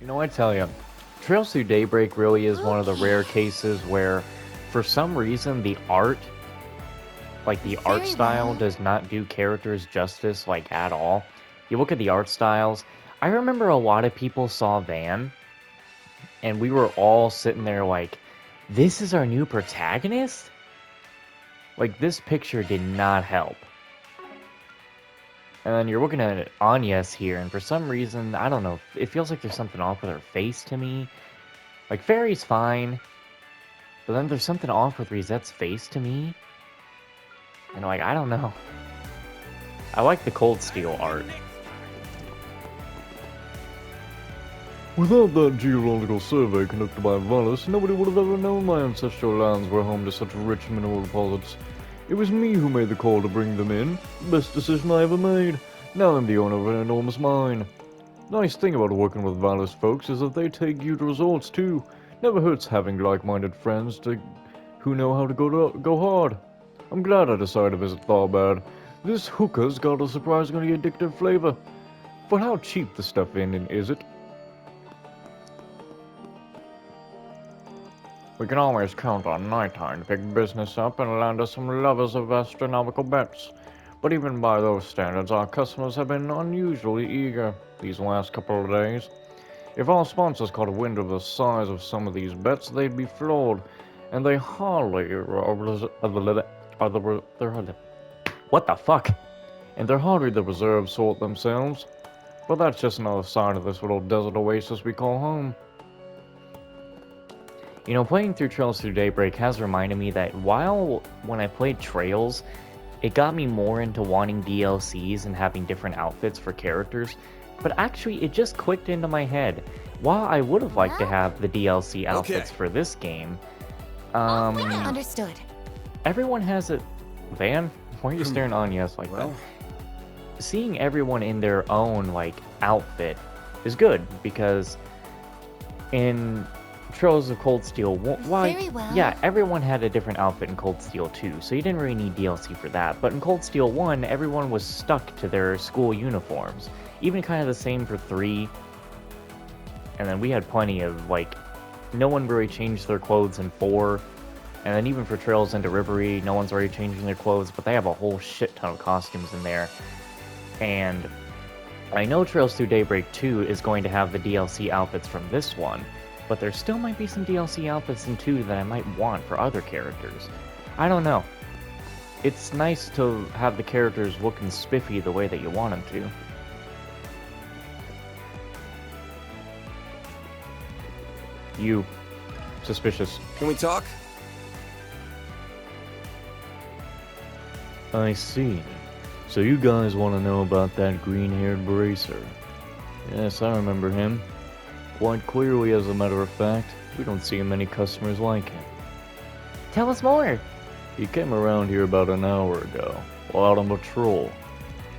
You know, I tell you, Trails Through Daybreak really is one of the rare cases where, for some reason, the art, like the art style, does not do characters justice, like, at all. You look at the art styles, I remember a lot of people saw Van, and we were all sitting there like, this is our new protagonist? Like, this picture did not help. And then you're looking at Anya's here, and for some reason, I don't know, it feels like there's something off with her face to me. Like, Fairy's fine, but then there's something off with Rizette's face to me. And like, I don't know. I like the Cold Steel art. Without that geological survey conducted by Valus, nobody would have ever known my ancestral lands were home to such rich mineral deposits. It was me who made the call to bring them in. Best decision I ever made. Now I'm the owner of an enormous mine. Nice thing about working with Valus folks is that they take you to results too. Never hurts having like-minded friends who know how to go hard. I'm glad I decided to visit Tharbad. This hookah's got a surprisingly addictive flavor. But how cheap the stuff is it? We can always count on Nighttime to pick business up and land us some lovers of astronomical bets. But even by those standards, our customers have been unusually eager these last couple of days. If our sponsors caught a wind of the size of some of these bets, they'd be floored, and they hardly what the fuck? And they're hardly the reserved sort themselves. But that's just another side of this little desert oasis we call home. You know, playing through Trails Through Daybreak has reminded me that when I played Trails, it got me more into wanting DLCs and having different outfits for characters, but actually it just clicked into my head. While I would have liked to have the DLC outfits for this game, understood. Everyone has it. Van, why are you staring on yes like that? Seeing everyone in their own, like, outfit is good, because in Trails of Cold Steel, yeah, everyone had a different outfit in Cold Steel 2, so you didn't really need DLC for that. But in Cold Steel 1, everyone was stuck to their school uniforms. Even kind of the same for 3. And then we had plenty of, like, no one really changed their clothes in 4. And then even for Trails into Rivery, no one's already changing their clothes, but they have a whole shit ton of costumes in there. And I know Trails Through Daybreak 2 is going to have the DLC outfits from this one, but there still might be some DLC outfits in 2 that I might want for other characters. I don't know. It's nice to have the characters looking spiffy the way that you want them to. You. Suspicious. Can we talk? I see. So you guys want to know about that green-haired bracer? Yes, I remember him. Quite clearly, as a matter of fact. We don't see many customers like him. Tell us more! He came around here about an hour ago, while out on patrol.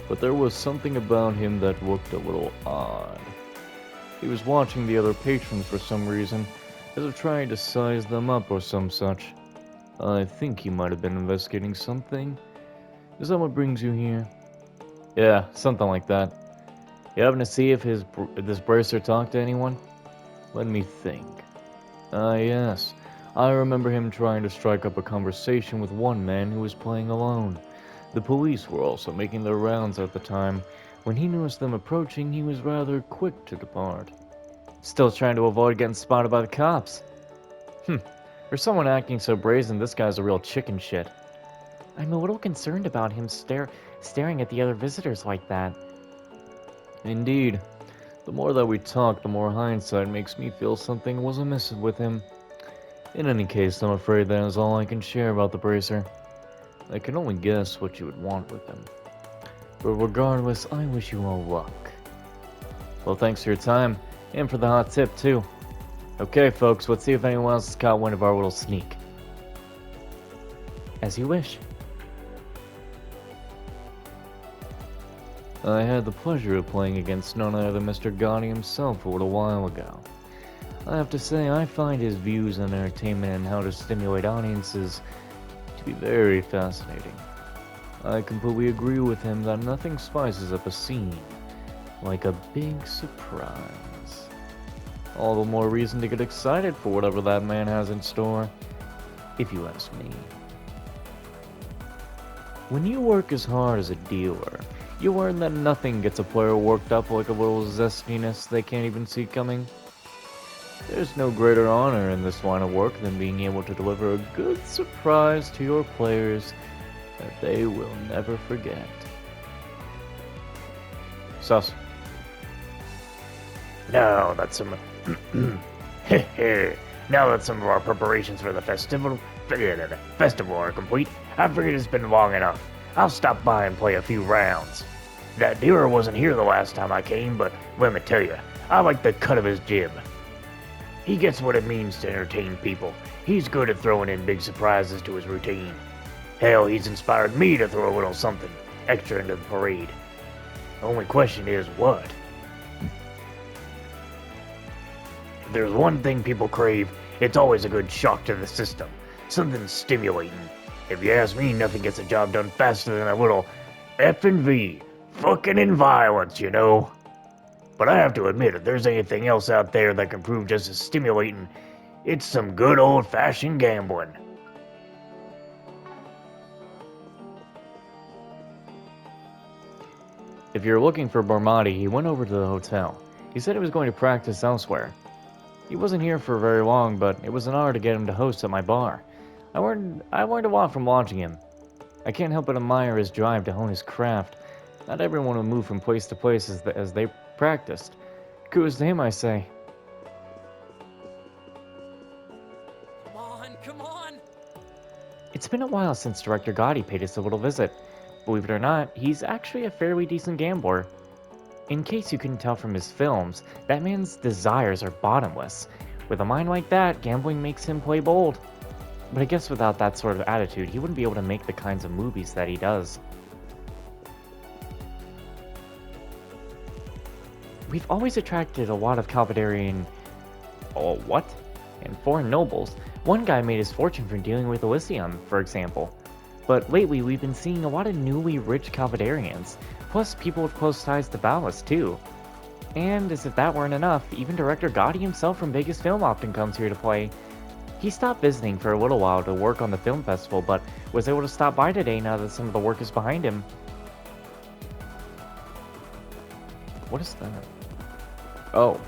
But there was something about him that looked a little odd. He was watching the other patrons for some reason, as if trying to size them up or some such. I think he might have been investigating something. Is that what brings you here? Yeah, something like that. You happen to see if this bracer talked to anyone? Let me think. Ah, yes. I remember him trying to strike up a conversation with one man who was playing alone. The police were also making their rounds at the time. When he noticed them approaching, he was rather quick to depart. Still trying to avoid getting spotted by the cops. For someone acting so brazen, this guy's a real chicken shit. I'm a little concerned about him staring at the other visitors like that. Indeed. The more that we talk, the more hindsight makes me feel something was amiss with him. In any case, I'm afraid that is all I can share about the bracer. I can only guess what you would want with him. But regardless, I wish you all luck. Well, thanks for your time, and for the hot tip, too. Okay, folks, let's see if anyone else has caught wind of our little sneak. As you wish. I had the pleasure of playing against none other than Mr. Gotti himself a little while ago. I have to say, I find his views on entertainment and how to stimulate audiences to be very fascinating. I completely agree with him that nothing spices up a scene like a big surprise. All the more reason to get excited for whatever that man has in store, if you ask me. When you work as hard as a dealer, you learn that nothing gets a player worked up like a little zestiness they can't even see coming. There's no greater honor in this line of work than being able to deliver a good surprise to your players that they will never forget. Sus. Now that some now that some of our preparations for the festival are complete, I figured it's been long enough. I'll stop by and play a few rounds. That dealer wasn't here the last time I came, but let me tell you, I like the cut of his jib. He gets what it means to entertain people. He's good at throwing in big surprises to his routine. Hell, he's inspired me to throw a little something extra into the parade. The only question is, what? If there's one thing people crave, it's always a good shock to the system. Something stimulating. If you ask me, nothing gets a job done faster than a little F&V. Fucking in violence, you know? But I have to admit, if there's anything else out there that can prove just as stimulating, it's some good old-fashioned gambling. If you're looking for Barmati, he went over to the hotel. He said he was going to practice elsewhere. He wasn't here for very long, but it was an honor to get him to host at my bar. I learned a lot from watching him. I can't help but admire his drive to hone his craft. Not everyone will move from place to place as they practiced. Kudos to him, I say. Come on! It's been a while since Director Gotti paid us a little visit. Believe it or not, he's actually a fairly decent gambler. In case you couldn't tell from his films, that man's desires are bottomless. With a mind like that, gambling makes him play bold. But I guess without that sort of attitude, he wouldn't be able to make the kinds of movies that he does. We've always attracted a lot of Calvadarian... Oh, what? And foreign nobles. One guy made his fortune from dealing with Elysium, for example. But lately, we've been seeing a lot of newly rich Calvadarians, plus people with close ties to Ballas, too. And as if that weren't enough, even Director Gotti himself from Vegas Film often comes here to play. He stopped visiting for a little while to work on the film festival, but was able to stop by today now that some of the work is behind him. What is that? Oh.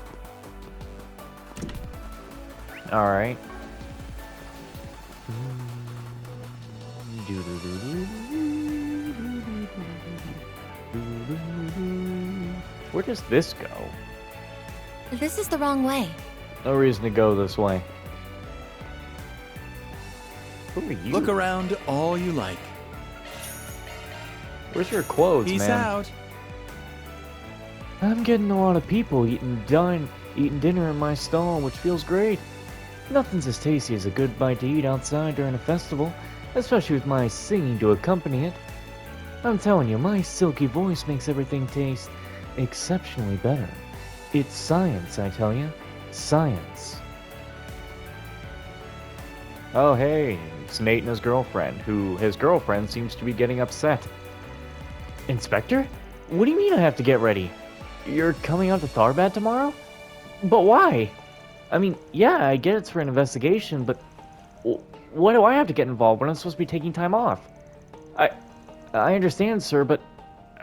Alright. Where does this go? This is the wrong way. No reason to go this way. Who are you? Look around all you like. Where's your clothes, Peace man? out. I'm getting a lot of people eating dinner in my stall, which feels great. Nothing's as tasty as a good bite to eat outside during a festival, especially with my singing to accompany it. I'm telling you, my silky voice makes everything taste exceptionally better. It's science, I tell you. Science. Oh hey, it's Nate and his girlfriend, who his girlfriend seems to be getting upset. Inspector? What do you mean I have to get ready? You're coming out to Tharbad tomorrow? But why? I mean, yeah, I get it's for an investigation, but why do I have to get involved when I'm supposed to be taking time off? I understand, sir, but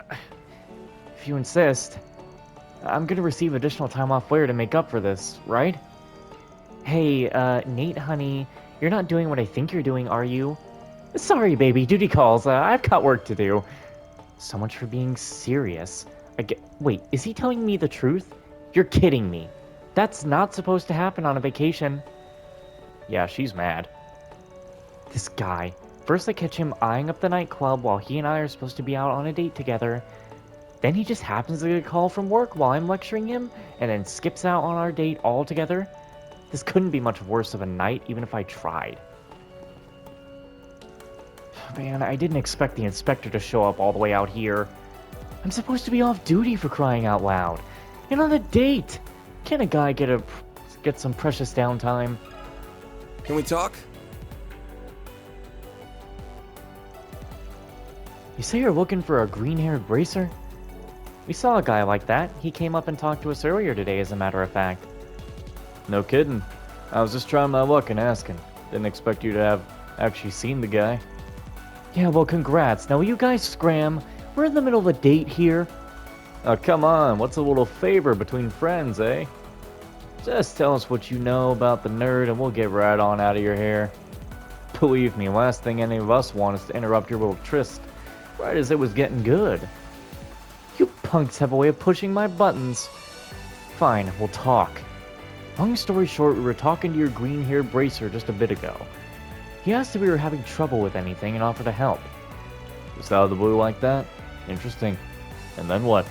if you insist, I'm gonna receive additional time off later to make up for this, right? Hey, Nate, honey, you're not doing what I think you're doing, are you? Sorry, baby, duty calls. I've got work to do. So much for being serious. Wait, is he telling me the truth? You're kidding me. That's not supposed to happen on a vacation. Yeah, she's mad. This guy. First I catch him eyeing up the nightclub while he and I are supposed to be out on a date together. Then he just happens to get a call from work while I'm lecturing him, and then skips out on our date altogether. This couldn't be much worse of a night, even if I tried. Man, I didn't expect the inspector to show up all the way out here. I'm supposed to be off duty, for crying out loud. And on a date! Can't a guy get some precious downtime? Can we talk? You say you're looking for a green-haired bracer? We saw a guy like that. He came up and talked to us earlier today, as a matter of fact. No kidding. I was just trying my luck and asking. Didn't expect you to have actually seen the guy. Yeah, well, congrats. Now, will you guys scram? We're in the middle of a date here. Oh, come on. What's a little favor between friends, eh? Just tell us what you know about the nerd and we'll get right on out of your hair. Believe me, last thing any of us want is to interrupt your little tryst right as it was getting good. You punks have a way of pushing my buttons. Fine, we'll talk. Long story short, we were talking to your green-haired bracer just a bit ago. He asked if we were having trouble with anything and offered to help. Just out of the blue like that? Interesting. And then what?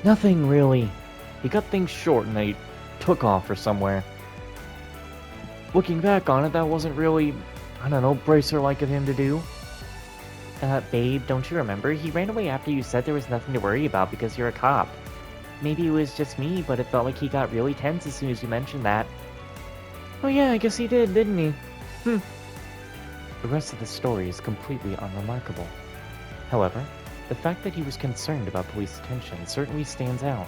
Nothing, really. He cut things short and they took off for somewhere. Looking back on it, that wasn't really, I don't know, bracer-like of him to do. Babe, don't you remember? He ran away after you said there was nothing to worry about because you're a cop. Maybe it was just me, but it felt like he got really tense as soon as you mentioned that. Oh yeah, I guess he did, didn't he? The rest of the story is completely unremarkable. However, the fact that he was concerned about police attention certainly stands out.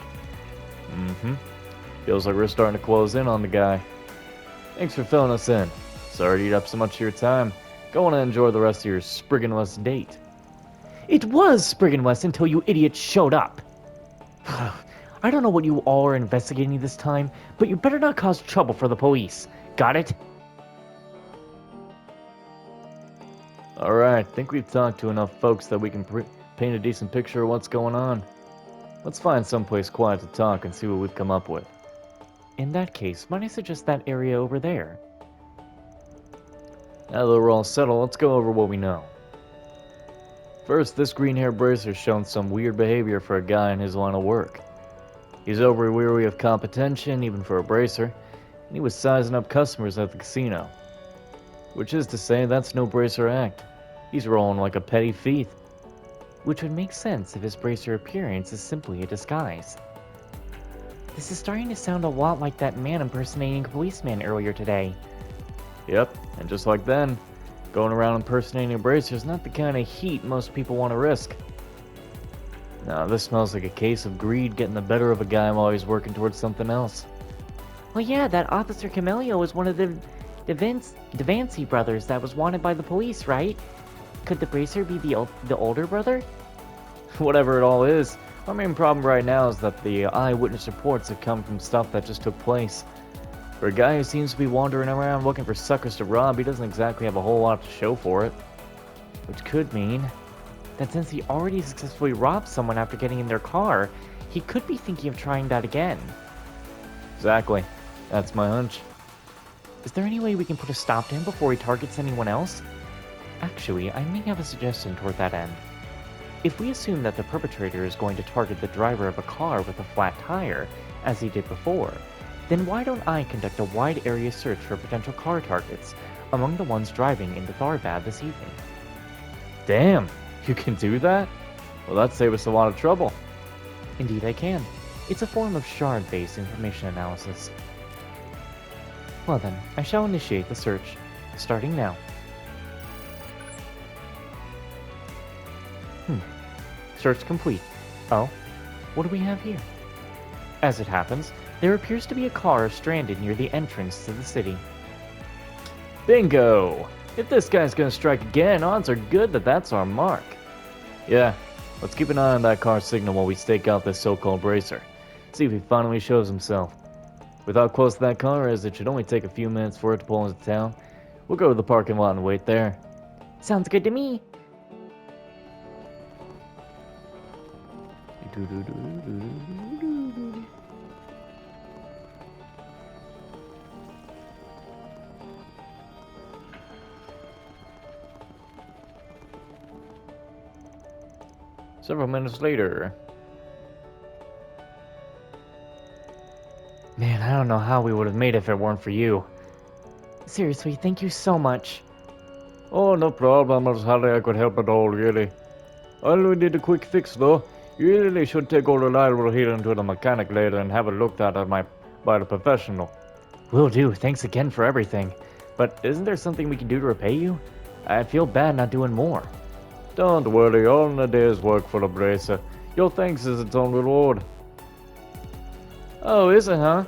Feels like we're starting to close in on the guy. Thanks for filling us in. Sorry to eat up so much of your time. Go on and enjoy the rest of your Sprigganless date. It was Sprigganless until you idiots showed up. I don't know what you all are investigating this time, but you better not cause trouble for the police. Got it? Alright, think we've talked to enough folks that we can paint a decent picture of what's going on. Let's find someplace quiet to talk and see what we've come up with. In that case, might I suggest that area over there? Now that we're all settled, let's go over what we know. First, this green-haired bracer's shown some weird behavior for a guy in his line of work. He's over weary of competition, even for a bracer, and he was sizing up customers at the casino. Which is to say, that's no bracer act. He's rolling like a petty thief. Which would make sense if his bracer appearance is simply a disguise. This is starting to sound a lot like that man impersonating a policeman earlier today. Yep, and just like then, going around impersonating a bracer is not the kind of heat most people want to risk. Now, this smells like a case of greed getting the better of a guy while he's working towards something else. Well, yeah, that Officer Camellia was one of the Devancy brothers that was wanted by the police, right? Could the bracer be the older brother? Whatever it all is, our main problem right now is that the eyewitness reports have come from stuff that just took place. For a guy who seems to be wandering around looking for suckers to rob, he doesn't exactly have a whole lot to show for it. Which could mean that since he already successfully robbed someone after getting in their car, he could be thinking of trying that again. Exactly. That's my hunch. Is there any way we can put a stop to him before he targets anyone else? Actually, I may have a suggestion toward that end. If we assume that the perpetrator is going to target the driver of a car with a flat tire, as he did before, then why don't I conduct a wide area search for potential car targets among the ones driving into Tharbad this evening? Damn, you can do that? Well, that'd save us a lot of trouble. Indeed I can. It's a form of shard-based information analysis. Well then, I shall initiate the search, starting now. Search complete. Oh, what do we have here? As it happens, there appears to be a car stranded near the entrance to the city. Bingo! If this guy's gonna strike again, odds are good that that's our mark. Yeah, let's keep an eye on that car signal while we stake out this so-called bracer. See if he finally shows himself. With how close that car is, it should only take a few minutes for it to pull into town. We'll go to the parking lot and wait there. Sounds good to me. Several minutes later. Man, I don't know how we would have made it if it weren't for you. Seriously, thank you so much. Oh, no problem. I was hardly I could help at all, really. I only did a quick fix, though. You really should take all the reliable here into the mechanic later and have it looked at by the professional. Will do. Thanks again for everything. But isn't there something we can do to repay you? I feel bad not doing more. Don't worry, all in a day's work for the bracer. Your thanks is its own reward. Oh, is it, huh?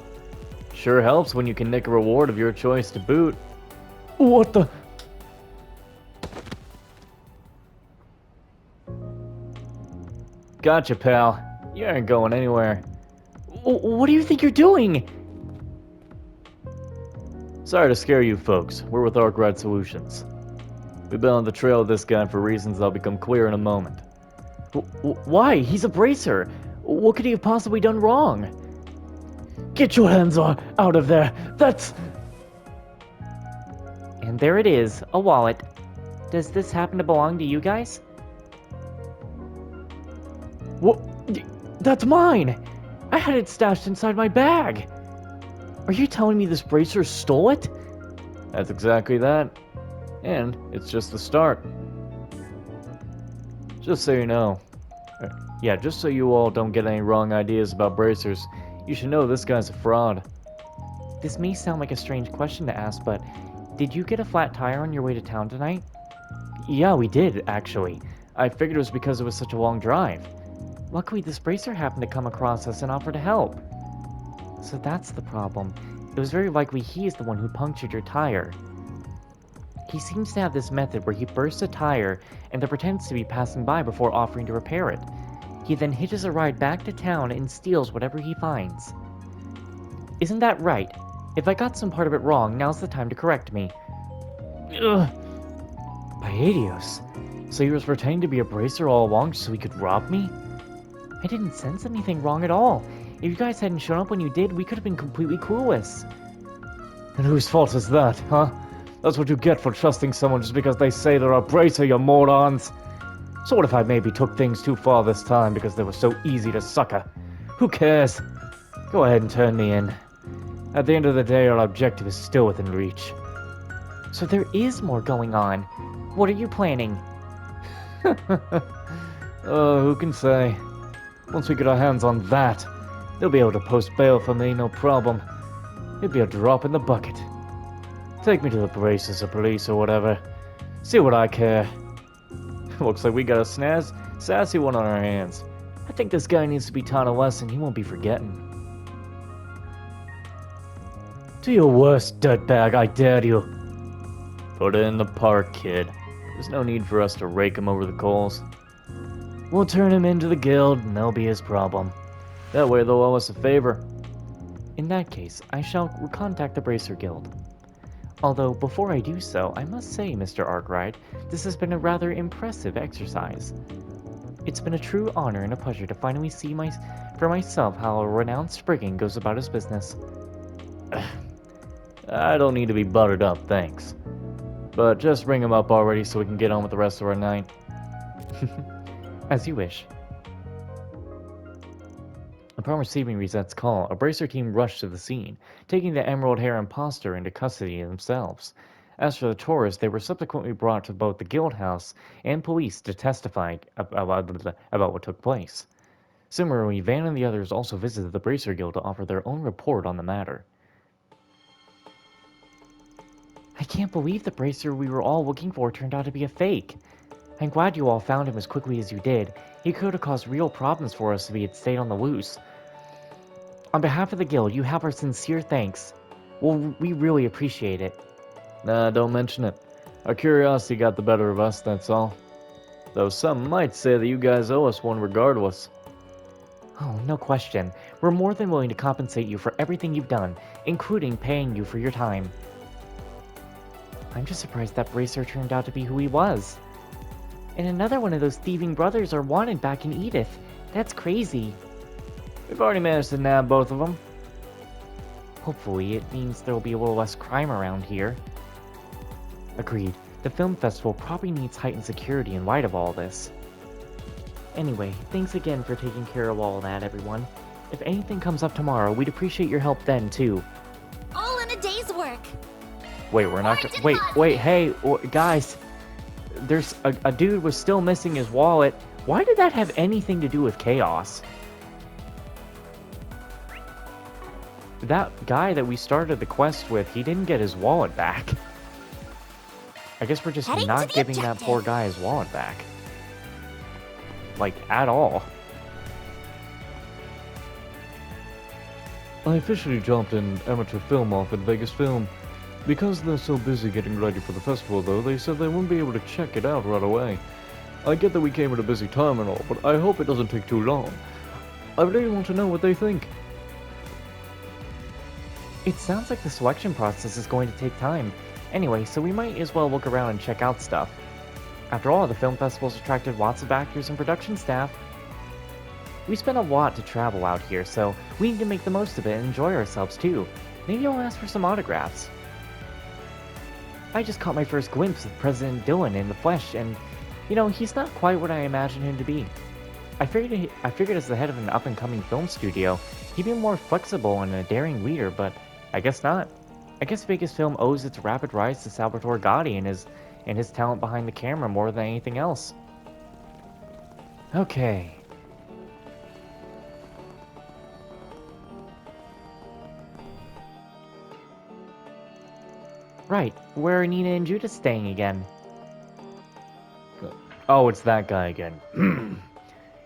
Sure helps when you can nick a reward of your choice to boot. What the? Gotcha, pal. You aren't going anywhere. What do you think you're doing? Sorry to scare you folks. We're with Arkwright Solutions. We've been on the trail of this guy for reasons that'll become clear in a moment. Why? He's a bracer. What could he have possibly done wrong? Get your hands out of there. That's... And there it is, a wallet. Does this happen to belong to you guys? What? That's mine! I had it stashed inside my bag. Are you telling me this bracer stole it? That's exactly that. And it's just the start. Just so you know. Yeah, just so you all don't get any wrong ideas about bracers, you should know this guy's a fraud. This may sound like a strange question to ask, but did you get a flat tire on your way to town tonight? Yeah, we did, actually. I figured it was because it was such a long drive. Luckily, this bracer happened to come across us and offer to help. So that's the problem. It was very likely he is the one who punctured your tire. He seems to have this method where he bursts a tire and then pretends to be passing by before offering to repair it. He then hitches a ride back to town and steals whatever he finds. Isn't that right? If I got some part of it wrong, now's the time to correct me. Ugh. Paedios. So he was pretending to be a bracer all along so he could rob me? I didn't sense anything wrong at all. If you guys hadn't shown up when you did, we could have been completely clueless. And whose fault is that, huh? That's what you get for trusting someone just because they say they're a bracer, you morons! So what if I maybe took things too far this time because they were so easy to sucker? Who cares? Go ahead and turn me in. At the end of the day, our objective is still within reach. So there is more going on. What are you planning? Who can say? Once we get our hands on that, they'll be able to post bail for me, no problem. It'd be a drop in the bucket. Take me to the braces or police or whatever. See what I care. Looks like we got a sassy one on our hands. I think this guy needs to be taught a lesson he won't be forgetting. Do your worst, dirtbag, I dare you. Put it in the park, kid. There's no need for us to rake him over the coals. We'll turn him into the guild, and that'll be his problem. That way they'll owe us a favor. In that case, I shall contact the Bracer Guild. Although, before I do so, I must say, Mr. Arkwright, this has been a rather impressive exercise. It's been a true honor and a pleasure to finally see for myself how a renowned Spriggan goes about his business. I don't need to be buttered up, thanks. But just bring him up already so we can get on with the rest of our night. As you wish. Upon receiving Rizette's call, a Bracer team rushed to the scene, taking the Emerald Hair imposter into custody themselves. As for the tourists, they were subsequently brought to both the guild house and police to testify about what took place. Similarly, Van and the others also visited the Bracer Guild to offer their own report on the matter. I can't believe the Bracer we were all looking for turned out to be a fake. I'm glad you all found him as quickly as you did. He could have caused real problems for us if he had stayed on the loose. On behalf of the guild, you have our sincere thanks. Well, we really appreciate it. Nah, don't mention it. Our curiosity got the better of us, that's all. Though some might say that you guys owe us one regardless. Oh, no question. We're more than willing to compensate you for everything you've done, including paying you for your time. I'm just surprised that Bracer turned out to be who he was. And another one of those thieving brothers are wanted back in Edith. That's crazy. We've already managed to nab both of them. Hopefully, it means there will be a little less crime around here. Agreed. The film festival probably needs heightened security in light of all this. Anyway, thanks again for taking care of all that, everyone. If anything comes up tomorrow, we'd appreciate your help then, too. All in a day's work. Wait, we're not gonna... Wait, hey, guys. There's a dude was still missing his wallet. Why did that have anything to do with chaos? That guy that we started the quest with, he didn't get his wallet back. I guess we're just not giving that poor guy his wallet back. Like, at all. I officially dropped an amateur film off at Vegas Film. Because they're so busy getting ready for the festival, though, they said they wouldn't be able to check it out right away. I get that we came at a busy time and all, but I hope it doesn't take too long. I really want to know what they think. It sounds like the selection process is going to take time. Anyway, so we might as well look around and check out stuff. After all, the film festival's attracted lots of actors and production staff. We spend a lot to travel out here, so we need to make the most of it and enjoy ourselves too. Maybe I'll ask for some autographs. I just caught my first glimpse of President Dillon in the flesh, and, he's not quite what I imagined him to be. I figured as the head of an up-and-coming film studio, he'd be more flexible and a daring leader, but I guess not. I guess Vegas Film owes its rapid rise to Salvatore Gotti and his talent behind the camera more than anything else. Okay. Right, where are Nina and Judah staying again? Oh, it's that guy again.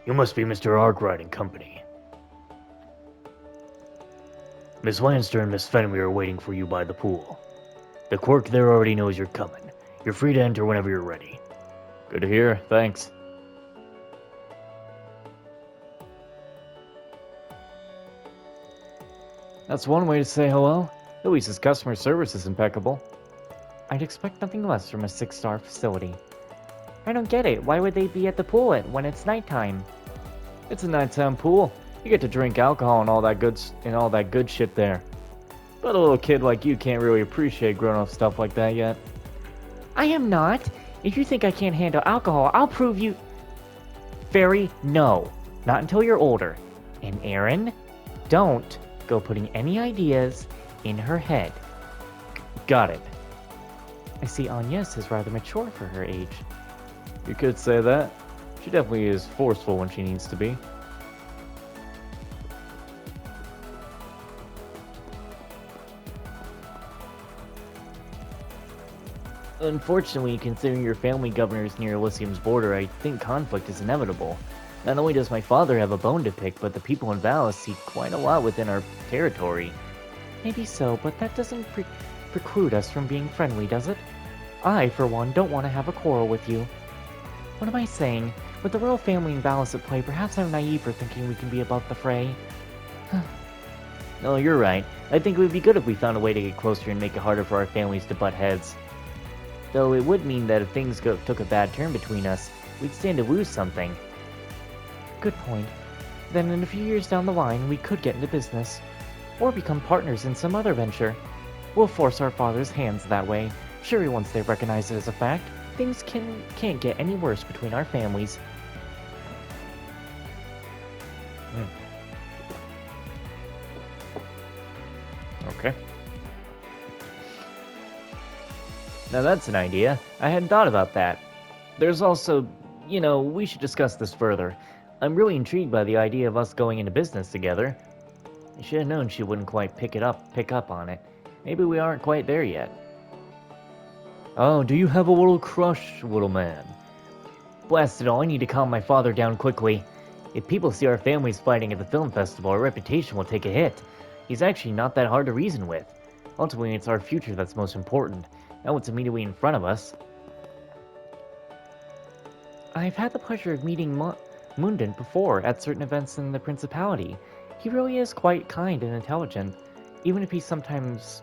You must be Mr. Arkwright and Company. Miss Lanster and Miss Fenway are waiting for you by the pool. The clerk there already knows you're coming. You're free to enter whenever you're ready. Good to hear, thanks. That's one way to say hello. At least his customer service is impeccable. I'd expect nothing less from a 6-star facility. I don't get it. Why would they be at the pool when it's nighttime? It's a nighttime pool. You get to drink alcohol and all that good shit there. But a little kid like you can't really appreciate grown-up stuff like that yet. I am not. If you think I can't handle alcohol, I'll prove you... Fairy, no. Not until you're older. And Aaron, don't go putting any ideas in her head. Got it. I see Agnes is rather mature for her age. You could say that. She definitely is forceful when she needs to be. Unfortunately, considering your family governors near Elysium's border, I think conflict is inevitable. Not only does my father have a bone to pick, but the people in Valis see quite a lot within our territory. Maybe so, but that doesn't preclude us from being friendly, does it? I, for one, don't want to have a quarrel with you. What am I saying? With the royal family in Valis at play, perhaps I'm naive for thinking we can be above the fray. No, you're right. I think it would be good if we found a way to get closer and make it harder for our families to butt heads. Though it would mean that if things took a bad turn between us, we'd stand to lose something. Good point. Then in a few years down the line, we could get into business. Or become partners in some other venture. We'll force our father's hands that way. Surely once they recognize it as a fact, things can't get any worse between our families. Okay. Now that's an idea. I hadn't thought about that. There's also, we should discuss this further. I'm really intrigued by the idea of us going into business together. I should have known she wouldn't quite pick up on it. Maybe we aren't quite there yet. Oh, do you have a little crush, little man? Blast it all, I need to calm my father down quickly. If people see our families fighting at the film festival, our reputation will take a hit. He's actually not that hard to reason with. Ultimately, it's our future that's most important, not what's immediately in front of us. I've had the pleasure of meeting Mundin before at certain events in the Principality. He really is quite kind and intelligent, even if he sometimes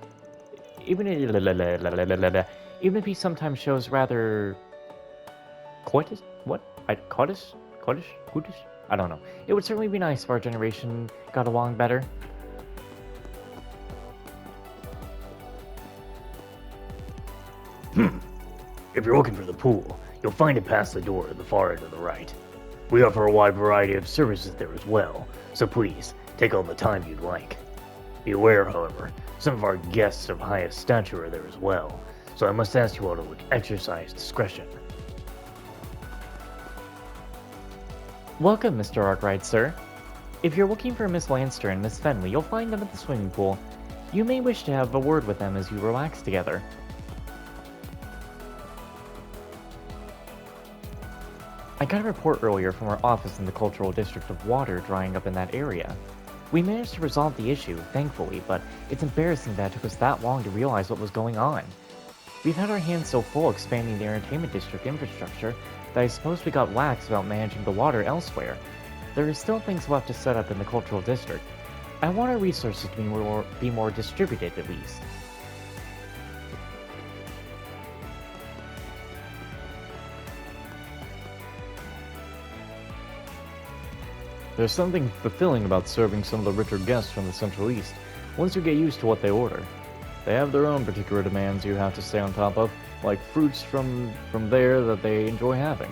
shows rather... Coitus? What? Coitus? I don't know. It would certainly be nice if our generation got along better. If you're looking for the pool, you'll find it past the door at the far end of the right. We offer a wide variety of services there as well, so please, take all the time you'd like. Be aware, however, some of our guests of highest stature are there as well, so I must ask you all to exercise discretion. Welcome, Mr. Arkwright, sir. If you're looking for Miss Lanster and Miss Fenley, you'll find them at the swimming pool. You may wish to have a word with them as you relax together. I got a report earlier from our office in the Cultural District of water drying up in that area. We managed to resolve the issue, thankfully, but it's embarrassing that it took us that long to realize what was going on. We've had our hands so full expanding the entertainment district infrastructure that I suppose we got lax about managing the water elsewhere. There are still things left to set up in the cultural district. I want our resources to be more distributed at least. There's something fulfilling about serving some of the richer guests from the Central East, once you get used to what they order. They have their own particular demands you have to stay on top of, like fruits from there that they enjoy having.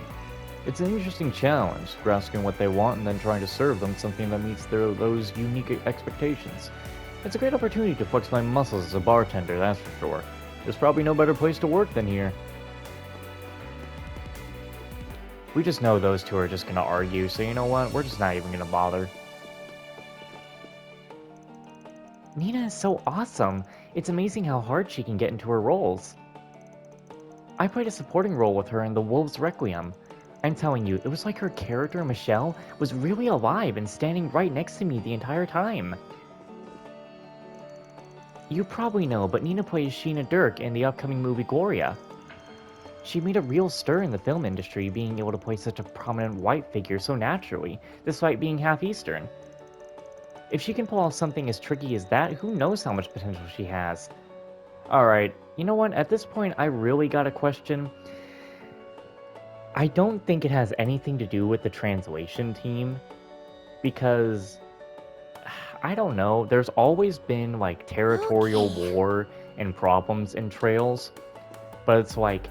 It's an interesting challenge, grasping what they want and then trying to serve them something that meets those unique expectations. It's a great opportunity to flex my muscles as a bartender, that's for sure. There's probably no better place to work than here. We just know those two are just gonna argue, so you know what? We're just not even gonna bother. Nina is so awesome. It's amazing how hard she can get into her roles. I played a supporting role with her in The Wolves Requiem. I'm telling you, it was like her character, Michelle, was really alive and standing right next to me the entire time. You probably know, but Nina plays Sheena Dirk in the upcoming movie Gloria. She made a real stir in the film industry, being able to play such a prominent white figure so naturally, despite being half Eastern. If she can pull off something as tricky as that, who knows how much potential she has. Alright, you know what, at this point I really got a question. I don't think it has anything to do with the translation team, because, I don't know, there's always been like territorial war and problems in Trails, but it's like,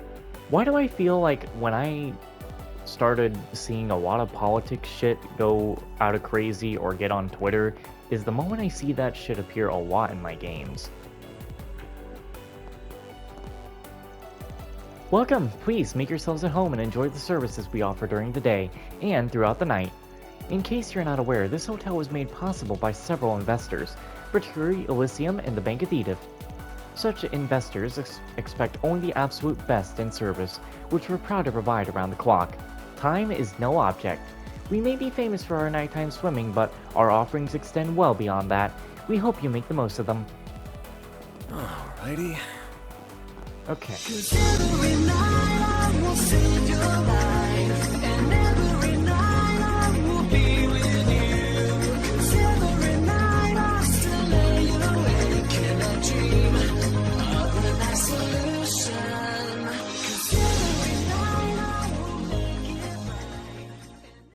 why do I feel like when I started seeing a lot of politics shit go out of crazy or get on Twitter, is the moment I see that shit appear a lot in my games. Welcome! Please make yourselves at home and enjoy the services we offer during the day and throughout the night. In case you're not aware, this hotel was made possible by several investors, particularly Elysium and the Bank of Edith. Such investors expect only the absolute best in service, which we're proud to provide around the clock. Time is no object. We may be famous for our nighttime swimming, but our offerings extend well beyond that. We hope you make the most of them. Alrighty. Okay. Every night I will save your life.